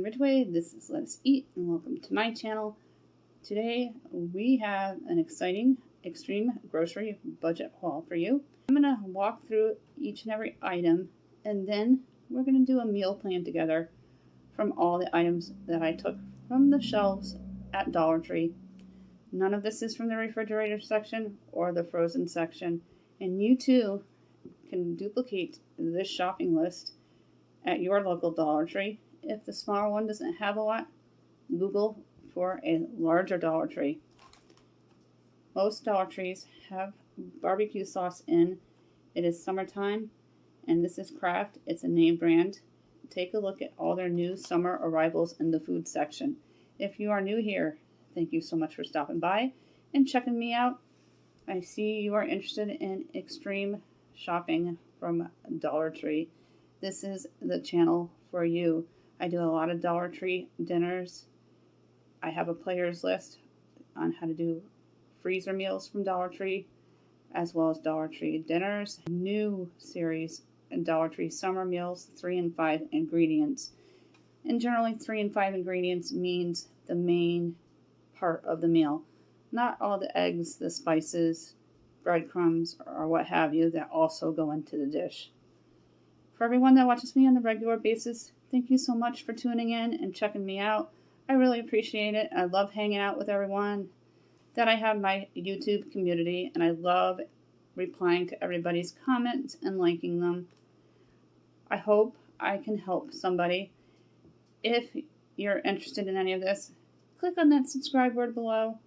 Ridgway. This is Let Us Eat, and welcome to my channel. Today we have an exciting extreme grocery budget haul for you. I'm going to walk through each and every item, and then we're going to do a meal plan together from all the items that I took from the shelves at Dollar Tree. None of this is from the refrigerator section or the frozen section, and you too can duplicate this shopping list at your local Dollar Tree. If the smaller one doesn't have a lot, Google for a larger Dollar Tree. Most Dollar Trees have barbecue sauce in. It is summertime, and this is Kraft. It's a name brand. Take a look at all their new summer arrivals in the food section. If you are new here, thank you so much for stopping by and checking me out. I see you are interested in extreme shopping from Dollar Tree. This is the channel for you. I do a lot of Dollar Tree dinners. I have a player's list on how to do freezer meals from Dollar Tree, as well as Dollar Tree dinners. New series in Dollar Tree summer meals, 3 and 5 ingredients. And generally 3 and 5 ingredients means the main part of the meal. Not all the eggs, the spices, breadcrumbs, or what have you that also go into the dish. For everyone that watches me on a regular basis, thank you so much for tuning in and checking me out. I really appreciate it. I love hanging out with everyone that I have my YouTube community, and I love replying to everybody's comments and liking them. I hope I can help somebody. If you're interested in any of this, click on that subscribe word below,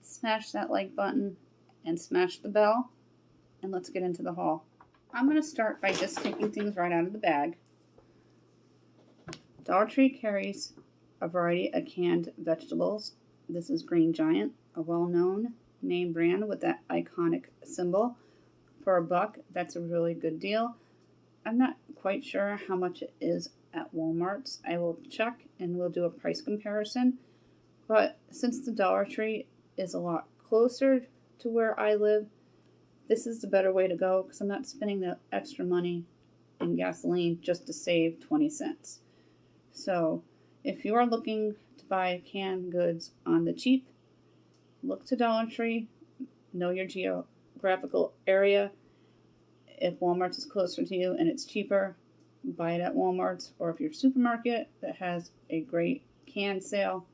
smash that like button, and smash the bell, and let's get into the haul. I'm going to start by just taking things right out of the bag. Dollar Tree carries a variety of canned vegetables. This is Green Giant, a well-known name brand with that iconic symbol. For $1, that's a really good deal. I'm not quite sure how much it is at Walmart's. I will check and we'll do a price comparison. But since the Dollar Tree is a lot closer to where I live, this is the better way to go because I'm not spending the extra money in gasoline just to save 20 cents. So if you are looking to buy canned goods on the cheap, look to Dollar Tree. Know your geographical area. If Walmart's is closer to you and it's cheaper, buy it at Walmart's. Or if your supermarket that has a great can sale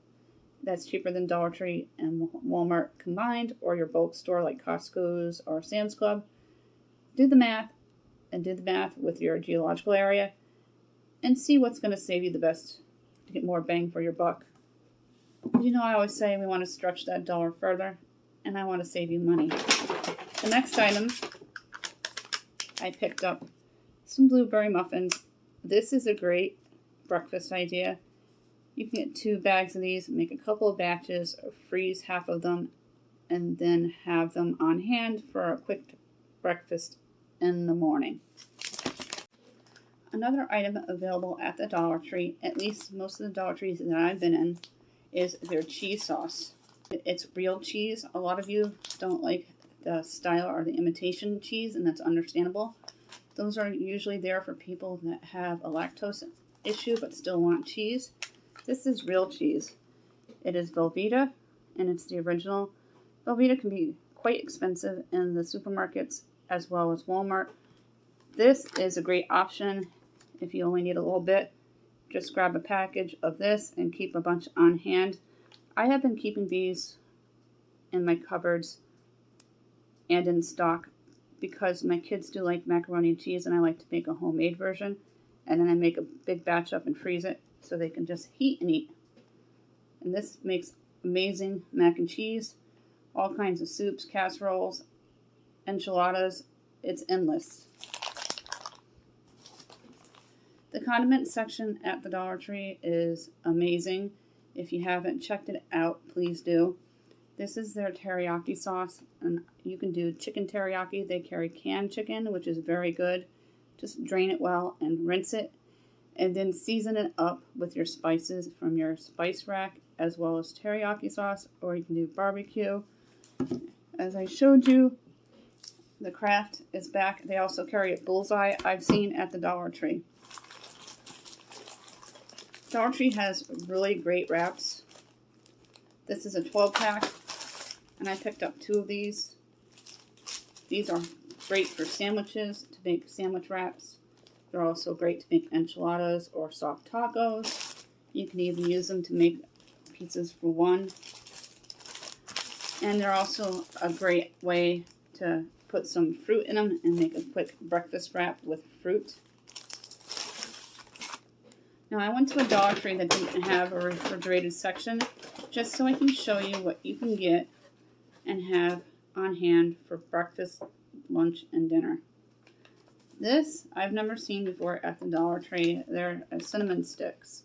that's cheaper than Dollar Tree and Walmart combined, or your bulk store like Costco's or Sam's Club, do the math with your geological area and see what's going to save you the best to get more bang for your buck. You know, I always say we want to stretch that dollar further, and I want to save you money. The next item, I picked up some blueberry muffins. This is a great breakfast idea. You can get 2 bags of these, make a couple of batches, freeze half of them, and then have them on hand for a quick breakfast in the morning. Another item available at the Dollar Tree, at least most of the Dollar Trees that I've been in, is their cheese sauce. It's real cheese. A lot of you don't like the style or the imitation cheese, and that's understandable. Those are usually there for people that have a lactose issue but still want cheese. This is real cheese. It is Velveeta, and it's the original. Velveeta can be quite expensive in the supermarkets as well as Walmart. This is a great option if you only need a little bit. Just grab a package of this and keep a bunch on hand. I have been keeping these in my cupboards and in stock because my kids do like macaroni and cheese, and I like to make a homemade version. And then I make a big batch up and freeze it so they can just heat and eat. And this makes amazing mac and cheese, all kinds of soups, casseroles, enchiladas. It's endless. The condiment section at the Dollar Tree is amazing. If you haven't checked it out, please do. This is their teriyaki sauce, and you can do chicken teriyaki. They carry canned chicken, which is very good. Just drain it well and rinse it, and then season it up with your spices from your spice rack, as well as teriyaki sauce, or you can do barbecue. As I showed you, the Kraft is back. They also carry a bullseye I've seen at the Dollar Tree. Dollartree has really great wraps. This is a 12-pack, and I picked up 2 of these. These are great for sandwiches, to make sandwich wraps. They're also great to make enchiladas or soft tacos. You can even use them to make pizzas for one. And they're also a great way to put some fruit in them and make a quick breakfast wrap with fruit. Now I went to a Dollar Tree that didn't have a refrigerated section, just so I can show you what you can get and have on hand for breakfast, lunch, and dinner. This I've never seen before at the Dollar Tree. They're cinnamon sticks.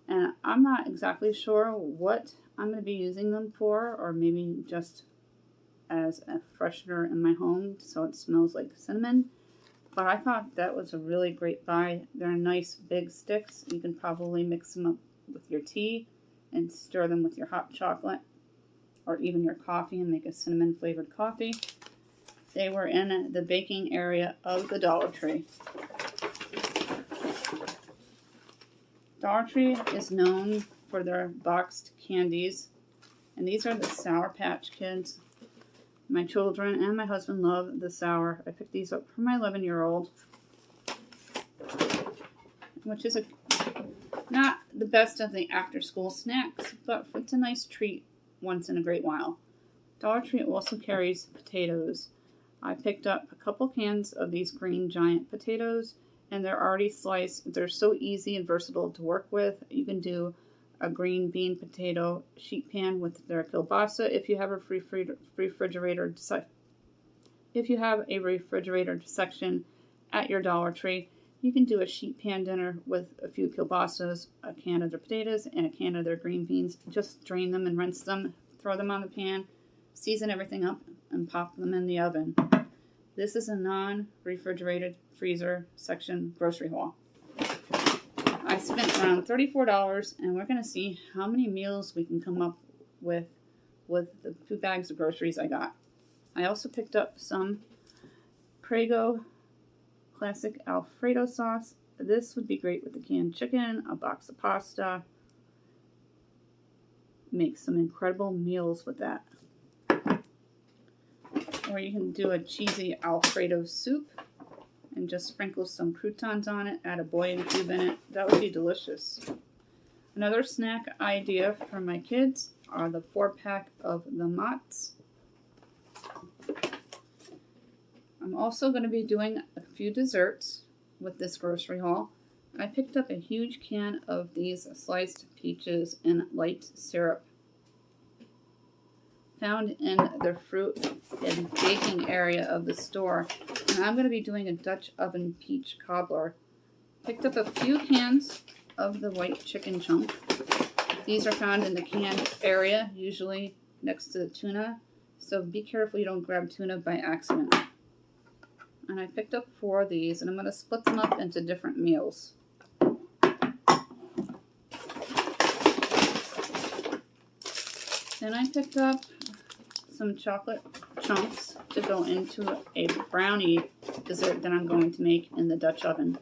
And I'm not exactly sure what I'm going to be using them for, or maybe just as a freshener in my home so it smells like cinnamon. But I thought that was a really great buy. They're nice big sticks. You can probably mix them up with your tea and stir them with your hot chocolate or even your coffee and make a cinnamon flavored coffee. They were in the baking area of the Dollar Tree. Dollar Tree is known for their boxed candies, and these are the Sour Patch Kids. My children and my husband love the sour. I picked these up for my 11-year-old, which is not the best of the after-school snacks, but it's a nice treat once in a great while. Dollar Tree also carries potatoes. I picked up a couple cans of these green giant potatoes, and they're already sliced. They're so easy and versatile to work with. You can do a green bean potato sheet pan with their kielbasa if you have a refrigerator section at your Dollar Tree. You can do a sheet pan dinner with a few kielbasas, a can of their potatoes, and a can of their green beans. Just drain them and rinse them, throw them on the pan, season everything up, and pop them in the oven. This is a non-refrigerated freezer section grocery haul. I spent around $34, and we're going to see how many meals we can come up with the 2 bags of groceries I got. I also picked up some Prego Classic Alfredo Sauce. This would be great with the canned chicken, a box of pasta. Make some incredible meals with that. Or you can do a cheesy Alfredo soup and just sprinkle some croutons on it, add a boiling cube in it. That would be delicious. Another snack idea for my kids are the 4-pack of the Motts. I'm also going to be doing a few desserts with this grocery haul. I picked up a huge can of these sliced peaches in light syrup, found in the fruit and baking area of the store. And I'm going to be doing a Dutch oven peach cobbler. Picked up a few cans of the white chicken chunk. These are found in the canned area, usually next to the tuna. So be careful you don't grab tuna by accident. And I picked up 4 of these, and I'm going to split them up into different meals. Then I picked up some chocolate chunks to go into a brownie dessert that I'm going to make in the Dutch oven.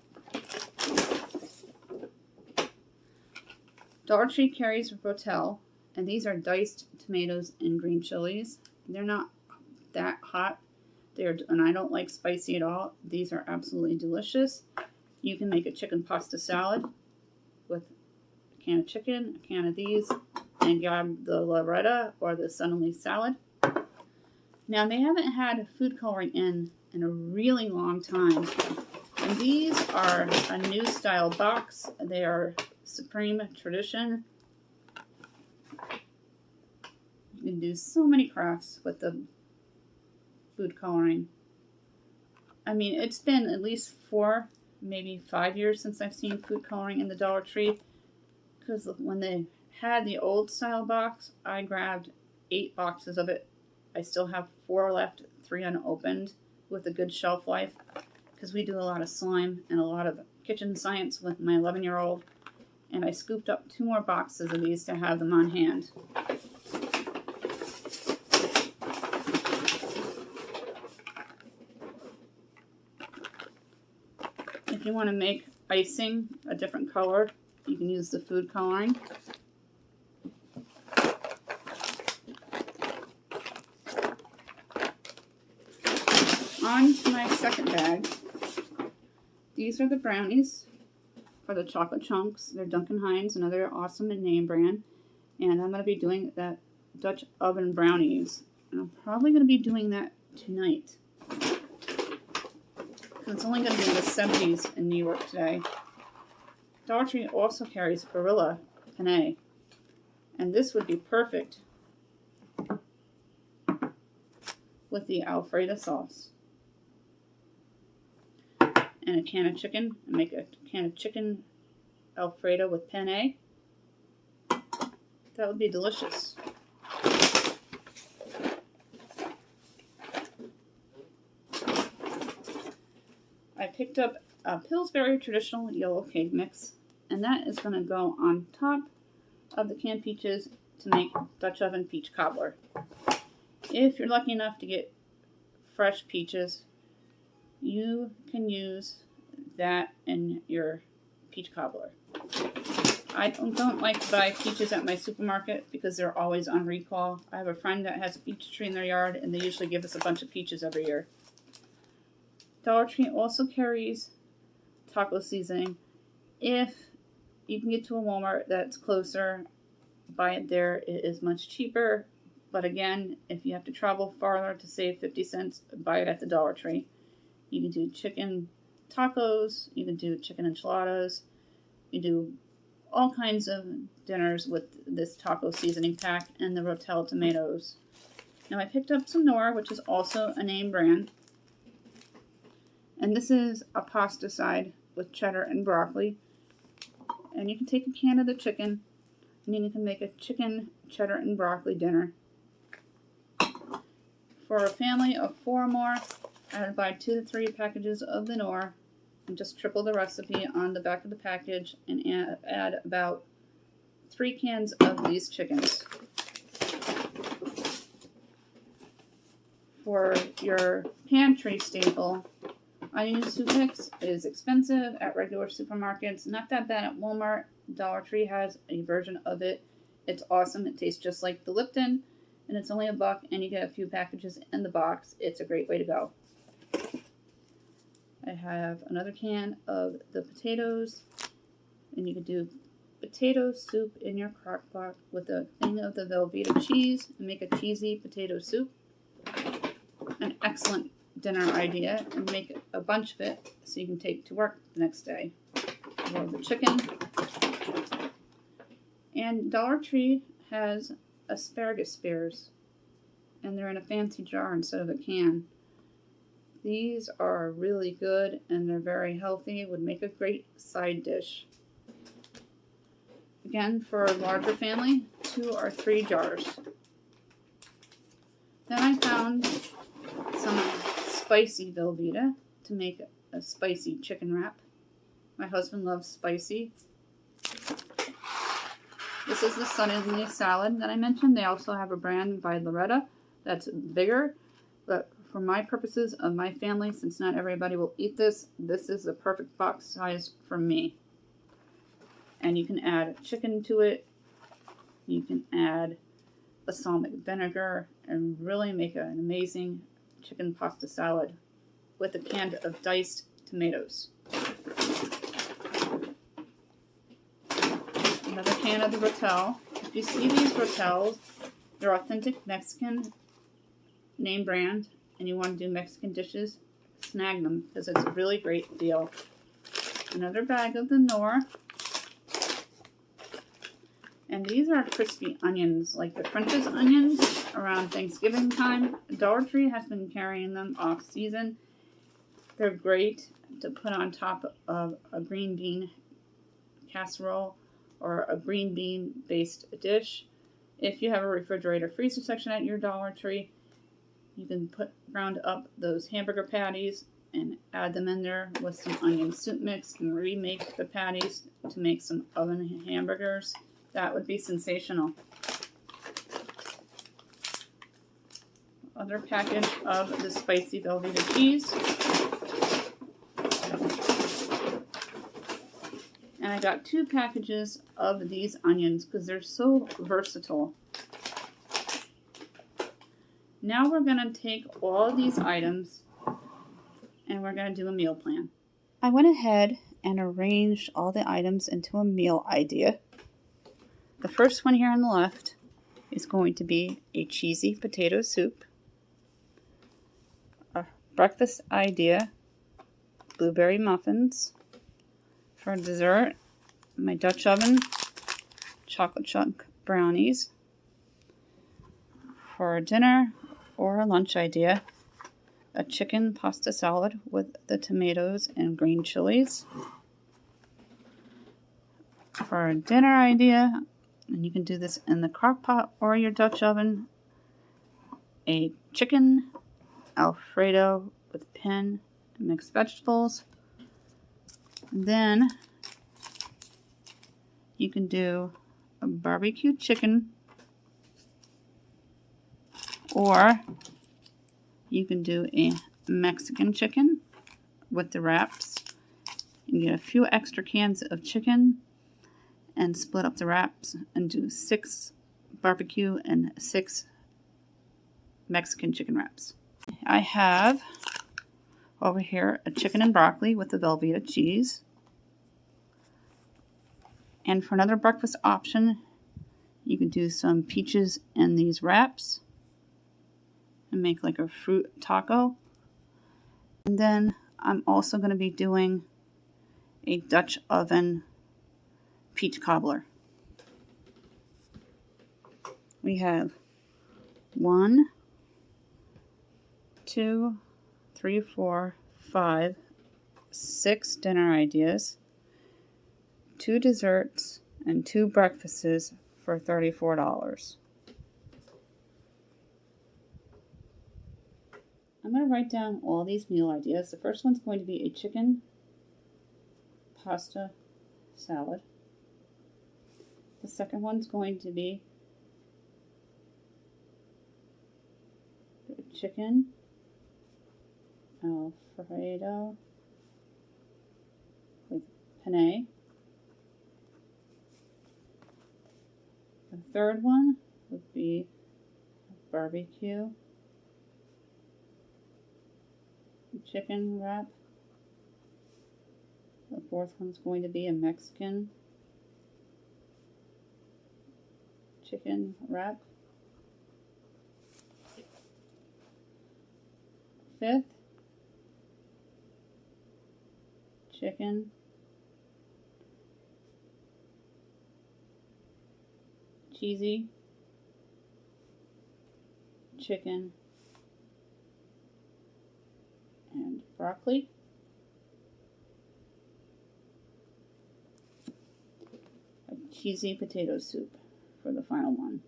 Dollar Tree carries Rotell, and these are diced tomatoes and green chilies. They're not that hot, and I don't like spicy at all. These are absolutely delicious. You can make a chicken pasta salad with a can of chicken, a can of these, and grab the Loretta or the Sunny salad. Now, they haven't had food coloring in a really long time. And these are a new style box. They are Supreme Tradition. You can do so many crafts with the food coloring. I mean, it's been at least 4, maybe 5 years since I've seen food coloring in the Dollar Tree. Because when they had the old style box, I grabbed 8 boxes of it. I still have 4 left, 3 unopened, with a good shelf life. Because we do a lot of slime and a lot of kitchen science with my 11-year-old. And I scooped up 2 more boxes of these to have them on hand. If you want to make icing a different color You can use the food coloring. On to my second bag. These are the brownies for the chocolate chunks. They're Duncan Hines, another awesome name brand. And I'm going to be doing that Dutch oven brownies. And I'm probably going to be doing that tonight. It's only going to be in the 70s in New York today. Dollartree also carries Barilla Penne. And this would be perfect with the Alfredo sauce. And a can of chicken. And make a can of chicken Alfredo with penne. That would be delicious. I picked up a Pillsbury traditional yellow cake mix, and that is going to go on top of the canned peaches to make Dutch oven peach cobbler. If you're lucky enough to get fresh peaches, you can use that in your peach cobbler. I don't like to buy peaches at my supermarket because they're always on recall. I have a friend that has a peach tree in their yard, and they usually give us a bunch of peaches every year. Dollar Tree also carries taco seasoning. If you can get to a Walmart that's closer, buy it there. It is much cheaper. But again, if you have to travel farther to save 50 cents, buy it at the Dollar Tree. You can do chicken tacos. You can do chicken enchiladas. You do all kinds of dinners with this taco seasoning pack and the Rotell Tomatoes. Now I picked up some Knorr, which is also a name brand. And this is a pasta side with cheddar and broccoli. And you can take a can of the chicken and then you can make a chicken, cheddar, and broccoli dinner. For a family of 4 or more, I would buy 2 to 3 packages of the Knorr and just triple the recipe on the back of the package and add about 3 cans of these chickens. For your pantry staple, onion soup mix is expensive at regular supermarkets. Not that bad at Walmart. Dollar Tree has a version of it. It's awesome. It tastes just like the Lipton, and it's only $1, and you get a few packages in the box. It's a great way to go. I have another can of the potatoes, and you can do potato soup in your crock pot with a thing of the Velveeta cheese and make a cheesy potato soup. An excellent dinner idea, and make a bunch of it so you can take to work the next day. More of the chicken. And Dollar Tree has Asparagus Spears, and they're in a fancy jar instead of a can. These are really good and they're very healthy. Would make a great side dish. Again, for a larger family, 2 or 3 jars. Then I found some spicy Velveeta to make a spicy chicken wrap. My husband loves spicy. This is the Suddenly salad that I mentioned. They also have a brand by Loretta that's bigger, but for my purposes of my family, since not everybody will eat this, this is the perfect box size for me. And you can add chicken to it. You can add balsamic vinegar and really make an amazing chicken pasta salad with a can of diced tomatoes. Another can of the Rotell. If you see these Rotells, they're authentic Mexican name brand, and you want to do Mexican dishes, snag them because it's a really great deal. Another bag of the Knorr. And these are crispy onions, like the French's onions around Thanksgiving time. Dollar Tree has been carrying them off season. They're great to put on top of a green bean casserole or a green bean based dish. If you have a refrigerator freezer section at your Dollar Tree, you can round up those hamburger patties and add them in there with some onion soup mix and remake the patties to make some oven hamburgers. That would be sensational. Other package of the spicy Velveeta cheese. And I got 2 packages of these onions because they're so versatile. Now we're going to take all these items and we're going to do a meal plan. I went ahead and arranged all the items into a meal idea. The first one here on the left is going to be a cheesy potato soup. A breakfast idea, blueberry muffins. For dessert, my Dutch oven chocolate chunk brownies. For dinner or a lunch idea, a chicken pasta salad with the tomatoes and green chilies. For a dinner idea, and you can do this in the crock pot or your Dutch oven, a chicken Alfredo with penne and mixed vegetables. And then you can do a barbecue chicken, or you can do a Mexican chicken with the wraps. You can get a few extra cans of chicken and split up the wraps and do 6 barbecue and 6 Mexican chicken wraps. I have over here a chicken and broccoli with the Velveeta cheese. And for another breakfast option, you can do some peaches in these wraps and make like a fruit taco. And then I'm also going to be doing a Dutch oven peach cobbler. We have 1, 2, 3, 4, 5, 6 dinner ideas, 2 desserts, and 2 breakfasts for $34. I'm going to write down all these meal ideas. The first one's going to be a chicken pasta salad. The second one's going to be chicken Alfredo with penne. The third one would be barbecue chicken wrap. The fourth one's going to be a Mexican chicken wrap. Fifth, chicken cheesy chicken and broccoli. A cheesy potato soup for the final one.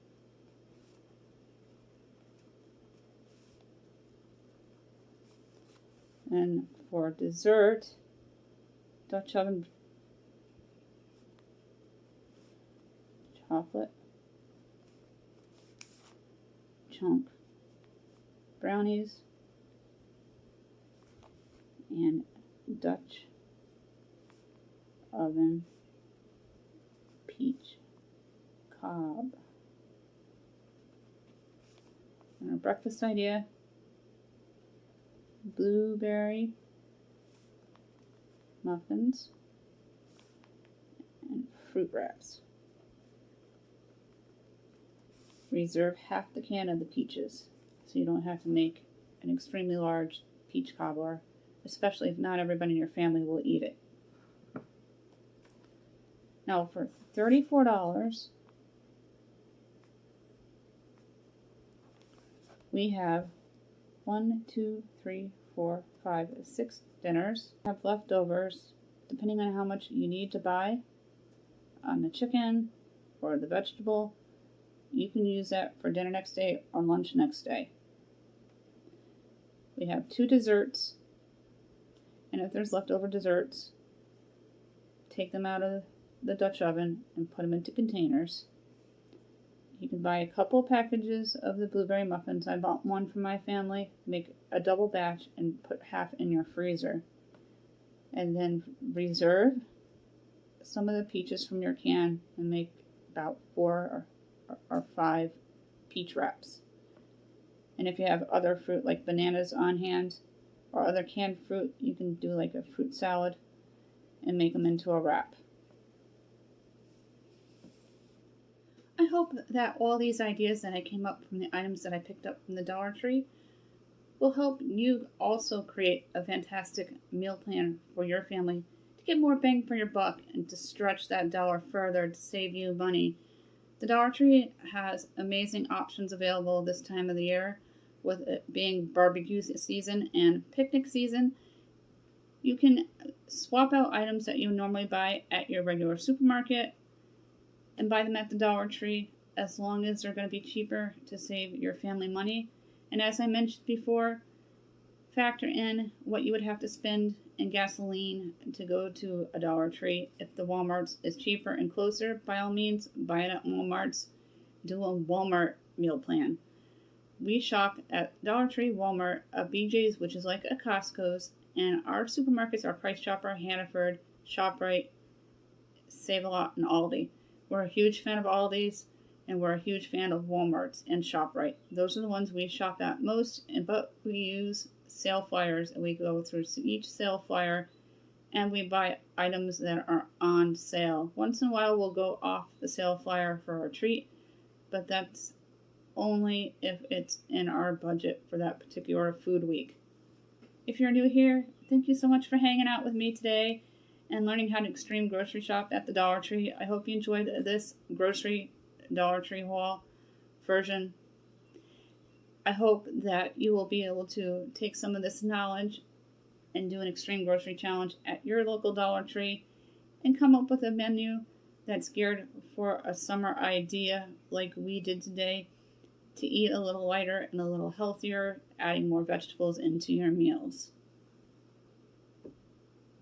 And for dessert, Dutch oven chocolate chunk brownies and Dutch oven peach cobb. And our breakfast idea, blueberry muffins and fruit wraps. Reserve half the can of the peaches so you don't have to make an extremely large peach cobbler, especially if not everybody in your family will eat it. Now for $34, we have 1, 2, 3, 4, 5, 6 dinners. Have leftovers, depending on how much you need to buy on the chicken or the vegetable. You can use that for dinner next day or lunch next day. We have 2 desserts, and if there's leftover desserts, take them out of the Dutch oven and put them into containers. You can buy a couple packages of the blueberry muffins. I bought one for my family. Make a double batch and put half in your freezer. And then reserve some of the peaches from your can and make about 4 or 5 peach wraps. And if you have other fruit like bananas on hand or other canned fruit, you can do like a fruit salad and make them into a wrap. I hope that all these ideas that I came up from the items that I picked up from the Dollar Tree will help you also create a fantastic meal plan for your family to get more bang for your buck and to stretch that dollar further to save you money. The Dollar Tree has amazing options available this time of the year, with it being barbecue season and picnic season. You can swap out items that you normally buy at your regular supermarket and buy them at the Dollar Tree, as long as they're going to be cheaper to save your family money. And as I mentioned before, factor in what you would have to spend in gasoline to go to a Dollar Tree. If the Walmart's is cheaper and closer, by all means, buy it at Walmart's. Do a Walmart meal plan. We shop at Dollar Tree, Walmart, BJ's, which is like a Costco's, and our supermarkets are Price Chopper, Hannaford, ShopRite, Save-A-Lot, and Aldi. We're a huge fan of Aldi's, and we're a huge fan of Walmart's and ShopRite. Those are the ones we shop at most, but we use sale flyers, and we go through each sale flyer, and we buy items that are on sale. Once in a while, we'll go off the sale flyer for a treat, but that's only if it's in our budget for that particular food week. If you're new here, thank you so much for hanging out with me today and learning how to extreme grocery shop at the Dollar Tree. I hope you enjoyed this grocery Dollar Tree haul version. I hope that you will be able to take some of this knowledge and do an extreme grocery challenge at your local Dollar Tree and come up with a menu that's geared for a summer idea like we did today, to eat a little lighter and a little healthier, adding more vegetables into your meals.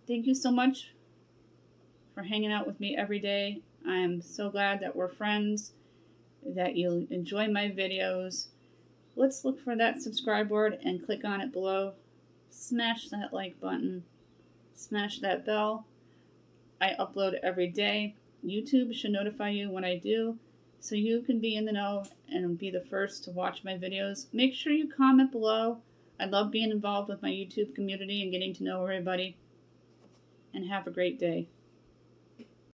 Thank you so much for hanging out with me every day. I am so glad that we're friends, that you enjoy my videos. Let's look for that subscribe word and click on it below. Smash that like button. Smash that bell. I upload every day. YouTube should notify you when I do, so you can be in the know and be the first to watch my videos. Make sure you comment below. I love being involved with my YouTube community and getting to know everybody. And have a great day.